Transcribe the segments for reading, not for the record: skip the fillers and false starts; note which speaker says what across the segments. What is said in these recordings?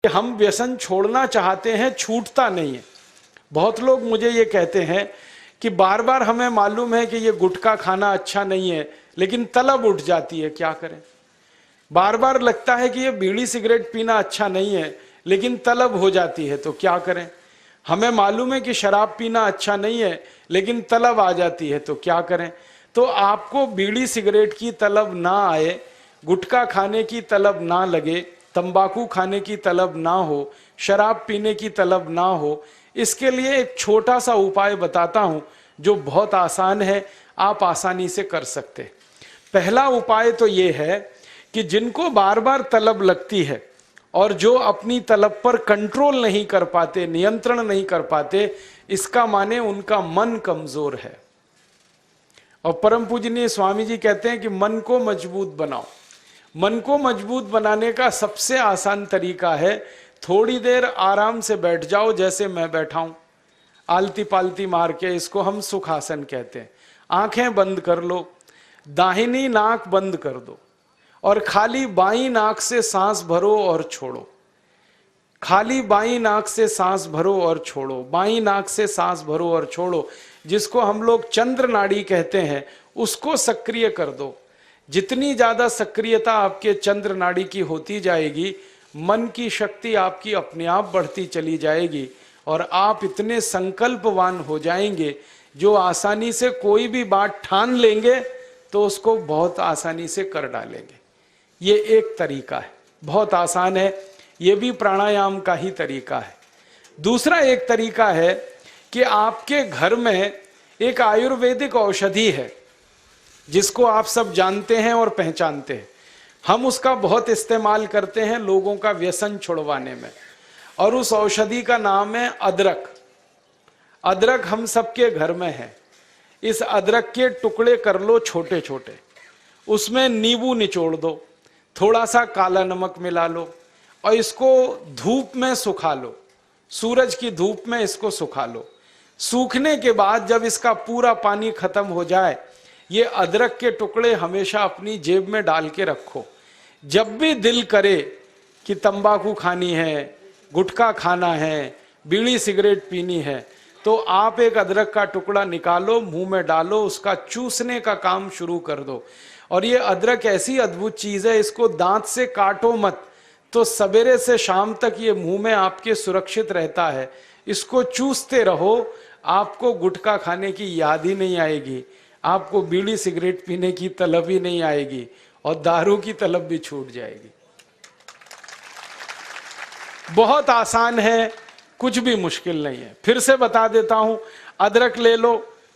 Speaker 1: हम व्यसन छोड़ना चाहते हैं, छूटता नहीं है। बहुत लोग मुझे ये कहते हैं कि बार बार हमें मालूम है कि ये गुटखा खाना अच्छा नहीं है, लेकिन तलब उठ जाती है, क्या करें। बार बार लगता है कि ये बीड़ी सिगरेट पीना अच्छा नहीं है, लेकिन तलब हो जाती है, तो क्या करें। हमें मालूम है कि शराब पीना अच्छा नहीं है, लेकिन तलब आ जाती है, तो क्या करें। तो आपको बीड़ी सिगरेट की तलब ना आए, गुटखा खाने की तलब ना लगे, तंबाकू खाने की तलब ना हो, शराब पीने की तलब ना हो, इसके लिए एक छोटा सा उपाय बताता हूं जो बहुत आसान है, आप आसानी से कर सकते। पहला उपाय तो ये है कि जिनको बार बार तलब लगती है और जो अपनी तलब पर कंट्रोल नहीं कर पाते, नियंत्रण नहीं कर पाते, इसका माने उनका मन कमजोर है। और परम पूजनीय स्वामी जी कहते हैं कि मन को मजबूत बनाओ। मन को मजबूत बनाने का सबसे आसान तरीका है, थोड़ी देर आराम से बैठ जाओ, जैसे मैं बैठा हूं, आलती पालती मार के, इसको हम सुखासन कहते हैं। आंखें बंद कर लो, दाहिनी नाक बंद कर दो और खाली बाईं नाक से सांस भरो और छोड़ो। खाली बाईं नाक से सांस भरो और छोड़ो, बाईं नाक से सांस भरो और छोड़ो। जिसको हम लोग चंद्र नाड़ी कहते हैं, उसको सक्रिय कर दो। जितनी ज्यादा सक्रियता आपके चंद्र नाड़ी की होती जाएगी, मन की शक्ति आपकी अपने आप बढ़ती चली जाएगी और आप इतने संकल्पवान हो जाएंगे जो आसानी से कोई भी बात ठान लेंगे तो उसको बहुत आसानी से कर डालेंगे। ये एक तरीका है, बहुत आसान है, ये भी प्राणायाम का ही तरीका है। दूसरा एक तरीका है कि आपके घर में एक आयुर्वेदिक औषधि है जिसको आप सब जानते हैं और पहचानते हैं। हम उसका बहुत इस्तेमाल करते हैं लोगों का व्यसन छुड़वाने में, और उस औषधि का नाम है अदरक। अदरक हम सबके घर में है। इस अदरक के टुकड़े कर लो छोटे छोटे, उसमें नींबू निचोड़ दो, थोड़ा सा काला नमक मिला लो और इसको धूप में सुखा लो, सूरज की धूप में इसको सुखा लो। सूखने के बाद जब इसका पूरा पानी खत्म हो जाए, ये अदरक के टुकड़े हमेशा अपनी जेब में डाल के रखो। जब भी दिल करे कि तंबाकू खानी है, गुटखा खाना है, बीड़ी सिगरेट पीनी है, तो आप एक अदरक का टुकड़ा निकालो, मुंह में डालो, उसका चूसने का काम शुरू कर दो। और ये अदरक ऐसी अद्भुत चीज है, इसको दांत से काटो मत, तो सवेरे से शाम तक ये मुंह में आपके सुरक्षित रहता है। इसको चूसते रहो, आपको गुटखा खाने की याद ही नहीं आएगी, आपको बीड़ी सिगरेट पीने की तलब ही नहीं आएगी और दारू की तलब भी छूट जाएगी। बहुत आसान है, कुछ भी मुश्किल नहीं है। फिर से बता देता हूं, अदरक ले लो,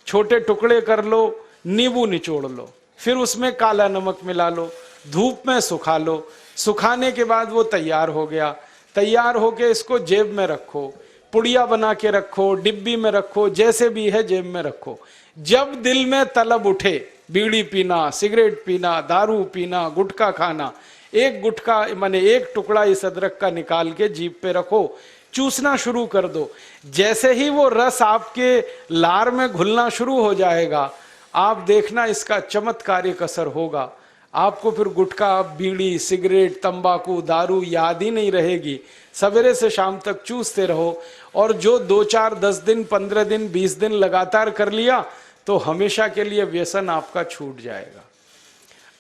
Speaker 1: छोटे टुकड़े कर लो, नींबू निचोड़ लो, फिर उसमें काला नमक मिला लो, धूप में सुखा लो। सुखाने के बाद वो तैयार हो गया। तैयार होके इसको जेब में रखो, पुड़िया बना के रखो, डिब्बी में रखो, जैसे भी है जेब में रखो। जब दिल में तलब उठे, बीड़ी पीना, सिगरेट पीना, दारू पीना, गुटखा खाना, एक गुटखा माने एक टुकड़ा इस अदरक का निकाल के जीभ पे रखो, चूसना शुरू कर दो। जैसे ही वो रस आपके लार में घुलना शुरू हो जाएगा, आप देखना इसका चमत्कारिक असर होगा। आपको फिर गुटखा, बीड़ी, सिगरेट, तंबाकू, दारू याद ही नहीं रहेगी। सवेरे से शाम तक चूसते रहो, और जो 2, 4, 10 दिन, 15 दिन, 20 दिन लगातार कर लिया तो हमेशा के लिए व्यसन आपका छूट जाएगा।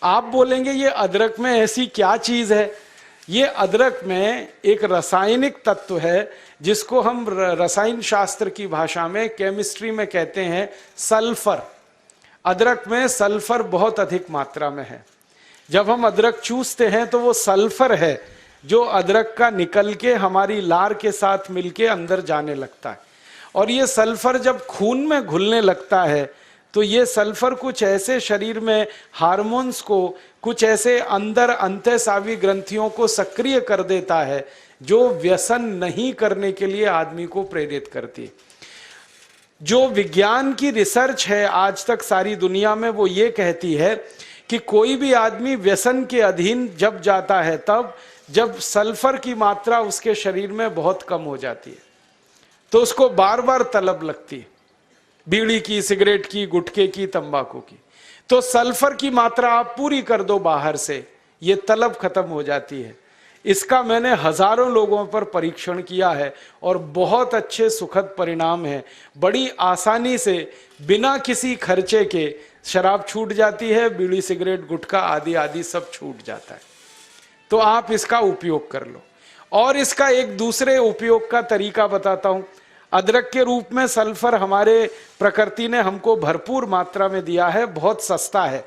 Speaker 1: आप बोलेंगे ये अदरक में ऐसी क्या चीज है? ये अदरक में एक रासायनिक तत्व है जिसको हम रसायन शास्त्र की भाषा में, केमिस्ट्री में कहते हैं सल्फर। अदरक में सल्फर बहुत अधिक मात्रा में है। जब हम अदरक चूसते हैं तो वो सल्फर है जो अदरक का निकल के हमारी लार के साथ मिलके अंदर जाने लगता है। और ये सल्फर जब खून में घुलने लगता है तो ये सल्फर कुछ ऐसे शरीर में हार्मोन्स को, कुछ ऐसे अंदर अंतःस्रावी ग्रंथियों को सक्रिय कर देता है जो व्यसन नहीं करने के लिए आदमी को प्रेरित करती है। जो विज्ञान की रिसर्च है आज तक सारी दुनिया में, वो ये कहती है कि कोई भी आदमी व्यसन के अधीन जब जाता है तब जब सल्फर की मात्रा उसके शरीर में बहुत कम हो जाती है, तो उसको बार बार तलब लगती है, बीड़ी की, सिगरेट की, गुटखे की, तंबाकू की। तो सल्फर की मात्रा आप पूरी कर दो बाहर से, ये तलब खत्म हो जाती है। इसका मैंने हजारों लोगों पर परीक्षण किया है और बहुत अच्छे सुखद परिणाम हैं। बड़ी आसानी से बिना किसी खर्चे के शराब छूट जाती है, बीड़ी सिगरेट गुटखा आदि आदि सब छूट जाता है। तो आप इसका उपयोग कर लो। और इसका एक दूसरे उपयोग का तरीका बताता हूं। अदरक के रूप में सल्फर हमारे प्रकृति ने हमको भरपूर मात्रा में दिया है, बहुत सस्ता है।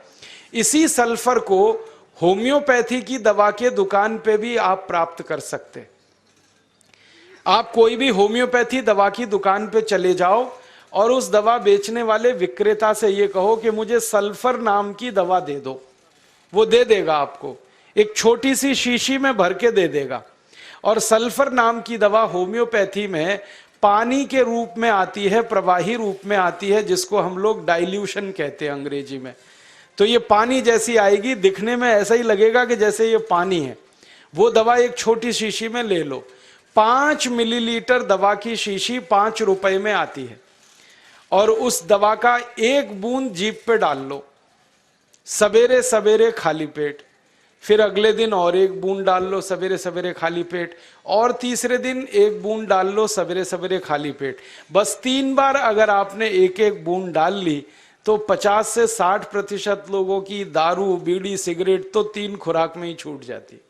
Speaker 1: इसी सल्फर को होम्योपैथी की दवा के दुकान पे भी आप प्राप्त कर सकते हैं। आप कोई भी होम्योपैथी दवा की दुकान पे चले जाओ और उस दवा बेचने वाले विक्रेता से ये कहो कि मुझे सल्फर नाम की दवा दे दो, वो दे देगा आपको, एक छोटी सी शीशी में भर के दे देगा। और सल्फर नाम की दवा होम्योपैथी में पानी के रूप में आती है, प्रवाही रूप में आती है, जिसको हम लोग डाइल्यूशन कहते हैं अंग्रेजी में। तो ये पानी जैसी आएगी, दिखने में ऐसा ही लगेगा कि जैसे ये पानी है। वो दवा एक छोटी शीशी में ले लो। 5 मिलीलीटर दवा की शीशी 5 रुपए में आती है। और उस दवा का 1 बूंद जीभ पे डाल लो, सवेरे सवेरे खाली पेट, फिर अगले दिन और 1 बूंद डाल लो सवेरे सवेरे खाली पेट, और तीसरे दिन 1 बूंद डाल लो सवेरे सवेरे खाली पेट। बस 3 बार अगर आपने 1-1 बूंद डाल ली तो 50 से 60% लोगों की दारू बीड़ी सिगरेट तो 3 खुराक में ही छूट जाती।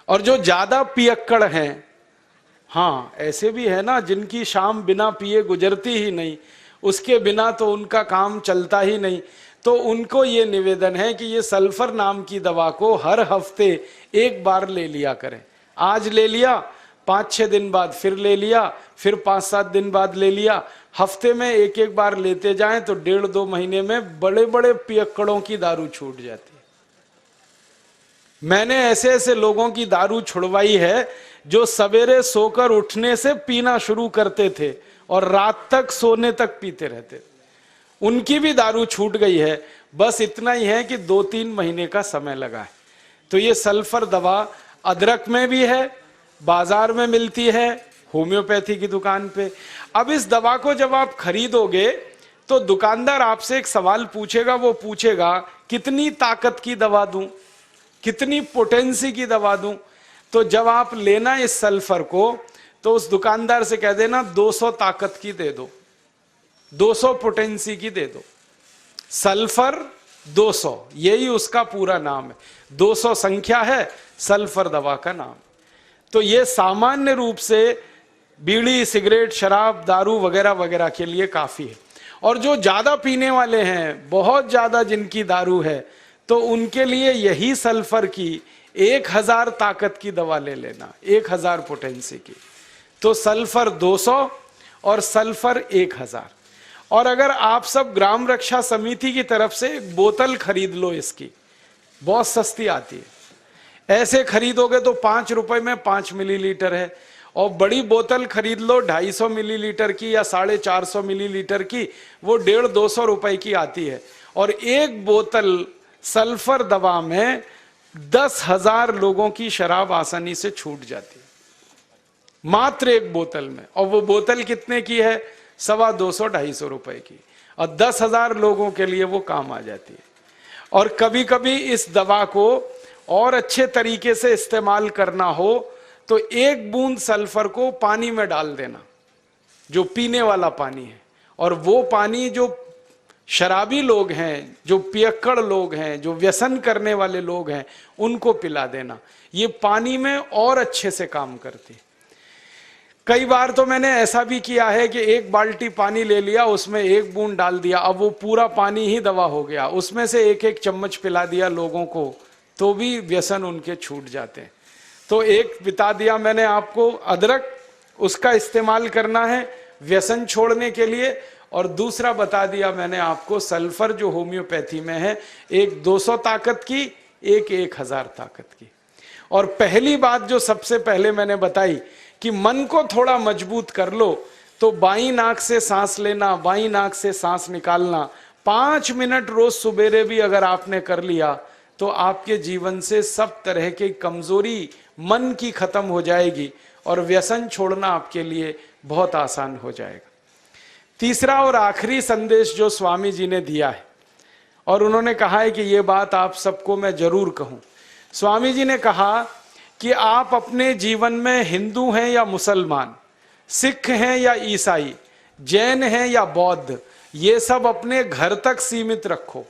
Speaker 1: और जो ज्यादा पियक्कड़ हैं, हाँ ऐसे भी है ना जिनकी शाम बिना पिए गुजरती ही नहीं, उसके बिना तो उनका काम चलता ही नहीं, तो उनको ये निवेदन है कि ये सल्फर नाम की दवा को हर हफ्ते 1 बार ले लिया करें। आज ले लिया, 5-6 दिन बाद फिर ले लिया, फिर 5-7 दिन बाद ले लिया। हफ्ते में 1-1 बार लेते जाएं तो 1.5-2 महीने में बड़े बड़े पियक्कड़ों की दारू छूट जाती है। मैंने ऐसे ऐसे लोगों की दारू छुड़वाई है जो सवेरे सोकर उठने से पीना शुरू करते थे और रात तक सोने तक पीते रहते, उनकी भी दारू छूट गई है। बस इतना ही है कि 2-3 महीने का समय लगा है। तो ये सल्फर दवा अदरक में भी है, बाजार में मिलती है, होम्योपैथी की दुकान पे। अब इस दवा को जब आप खरीदोगे तो दुकानदार आपसे एक सवाल पूछेगा, वो पूछेगा कितनी ताकत की दवा दूं, कितनी पोटेंसी की दवा दूं। तो जब आप लेना इस सल्फर को तो उस दुकानदार से कह देना 200 ताकत की दे दो, 200 पोटेंसी की दे दो। सल्फर 200, यही उसका पूरा नाम है। 200 संख्या है, सल्फर दवा का नाम। तो ये सामान्य रूप से बीड़ी सिगरेट शराब दारू वगैरह वगैरह के लिए काफी है। और जो ज्यादा पीने वाले हैं, बहुत ज्यादा जिनकी दारू है, तो उनके लिए यही सल्फर की 1000 ताकत की दवा ले लेना, 1000 पोटेंसी की। तो सल्फर 200 और सल्फर 1000। और अगर आप सब ग्राम रक्षा समिति की तरफ से एक बोतल खरीद लो, इसकी बहुत सस्ती आती है, ऐसे खरीदोगे तो 5 रुपए में 5 मिलीलीटर है। और बड़ी बोतल खरीद लो 250 मिलीलीटर की या 450 मिलीलीटर की, वो 150-200 रुपए की आती है। और एक बोतल सल्फर दवा में 10,000 लोगों की शराब आसानी से छूट जाती है, मात्र एक बोतल में। और वो बोतल कितने की है? 250-250 रुपए की, और 10,000 लोगों के लिए वो काम आ जाती है। और कभी कभी इस दवा को और अच्छे तरीके से इस्तेमाल करना हो तो 1 बूंद सल्फर को पानी में डाल देना, जो पीने वाला पानी है, और वो पानी जो शराबी लोग हैं, जो पियक्कड़ लोग हैं, जो व्यसन करने वाले लोग हैं, उनको पिला देना। ये पानी में और अच्छे से काम करती। कई बार तो मैंने ऐसा भी किया है कि 1 बाल्टी पानी ले लिया, उसमें 1 बूंद डाल दिया, अब वो पूरा पानी ही दवा हो गया, उसमें से 1-1 चम्मच पिला दिया लोगों को, तो भी व्यसन उनके छूट जाते हैं। तो एक बता दिया मैंने आपको, अदरक, उसका इस्तेमाल करना है व्यसन छोड़ने के लिए। और दूसरा बता दिया मैंने आपको सल्फर, जो होम्योपैथी में है, एक 200 ताकत की, एक 1000 ताकत की। और पहली बात जो सबसे पहले मैंने बताई कि मन को थोड़ा मजबूत कर लो, तो बाईं नाक से सांस लेना, बाईं नाक से सांस निकालना 5 मिनट रोज सुबेरे भी अगर आपने कर लिया तो आपके जीवन से सब तरह की कमजोरी मन की खत्म हो जाएगी और व्यसन छोड़ना आपके लिए बहुत आसान हो जाएगा। तीसरा और आखिरी संदेश जो स्वामी जी ने दिया है, और उन्होंने कहा है कि ये बात आप सबको मैं जरूर कहूं। स्वामी जी ने कहा कि आप अपने जीवन में हिंदू हैं या मुसलमान, सिख हैं या ईसाई, जैन हैं या बौद्ध, ये सब अपने घर तक सीमित रखो।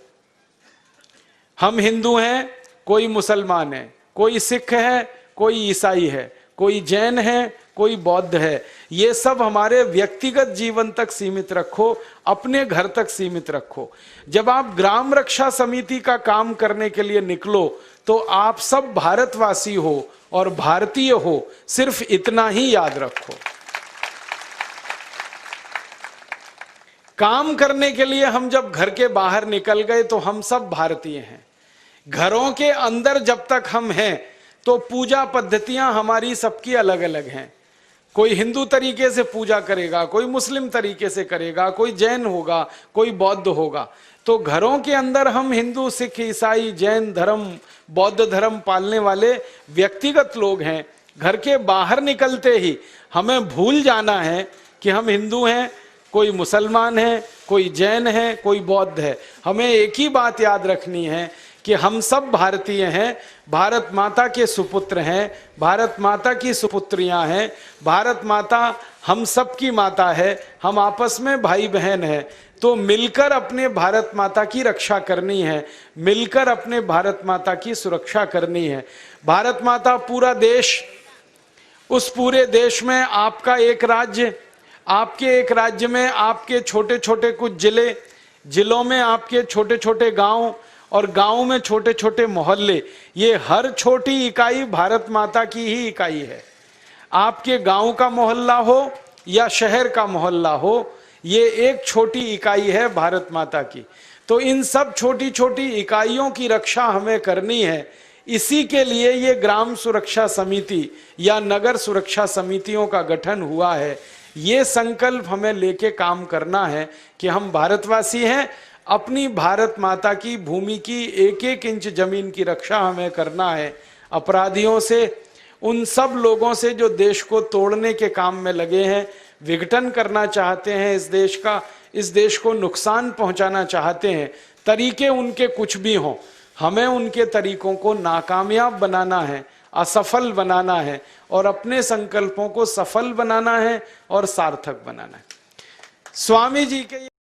Speaker 1: हम हिंदू हैं, कोई मुसलमान है, कोई सिख है, कोई ईसाई है, कोई जैन है, कोई बौद्ध है, ये सब हमारे व्यक्तिगत जीवन तक सीमित रखो, अपने घर तक सीमित रखो। जब आप ग्राम रक्षा समिति का काम करने के लिए निकलो तो आप सब भारतवासी हो और भारतीय हो, सिर्फ इतना ही याद रखो। काम करने के लिए हम जब घर के बाहर निकल गए तो हम सब भारतीय हैं। घरों के अंदर जब तक हम हैं तो पूजा पद्धतियां हमारी सबकी अलग अलग हैं। कोई हिंदू तरीके से पूजा करेगा, कोई मुस्लिम तरीके से करेगा, कोई जैन होगा, कोई बौद्ध होगा। तो घरों के अंदर हम हिंदू, सिख, ईसाई, जैन धर्म, बौद्ध धर्म पालने वाले व्यक्तिगत लोग हैं। घर के बाहर निकलते ही हमें भूल जाना है कि हम हिंदू हैं, कोई मुसलमान है, कोई जैन है, कोई बौद्ध है। हमें एक ही बात याद रखनी है कि हम सब भारतीय हैं, भारत माता के सुपुत्र हैं, भारत माता की सुपुत्रियां हैं, भारत माता हम सब की माता है, हम आपस में भाई बहन हैं। तो मिलकर अपने भारत माता की रक्षा करनी है, मिलकर अपने भारत माता की सुरक्षा करनी है। भारत माता पूरा देश, उस पूरे देश में आपका एक राज्य, आपके एक राज्य में आपके छोटे छोटे कुछ जिले, जिलों में आपके छोटे छोटे गांव और गांव में छोटे छोटे मोहल्ले, ये हर छोटी इकाई भारत माता की ही इकाई है। आपके गांव का मोहल्ला हो या शहर का मोहल्ला हो, ये एक छोटी इकाई है भारत माता की। तो इन सब छोटी छोटी इकाइयों की रक्षा हमें करनी है। इसी के लिए ये ग्राम सुरक्षा समिति या नगर सुरक्षा समितियों का गठन हुआ है। ये संकल्प हमें लेके काम करना है कि हम भारतवासी हैं, अपनी भारत माता की भूमि की एक एक इंच जमीन की रक्षा हमें करना है। अपराधियों से, उन सब लोगों से जो देश को तोड़ने के काम में लगे हैं, विघटन करना चाहते हैं इस देश का, इस देश को नुकसान पहुंचाना चाहते हैं, तरीके उनके कुछ भी हों, हमें उनके तरीकों को नाकामयाब बनाना है, असफल बनाना है और अपने संकल्पों को सफल बनाना है और सार्थक बनाना है। स्वामी जी के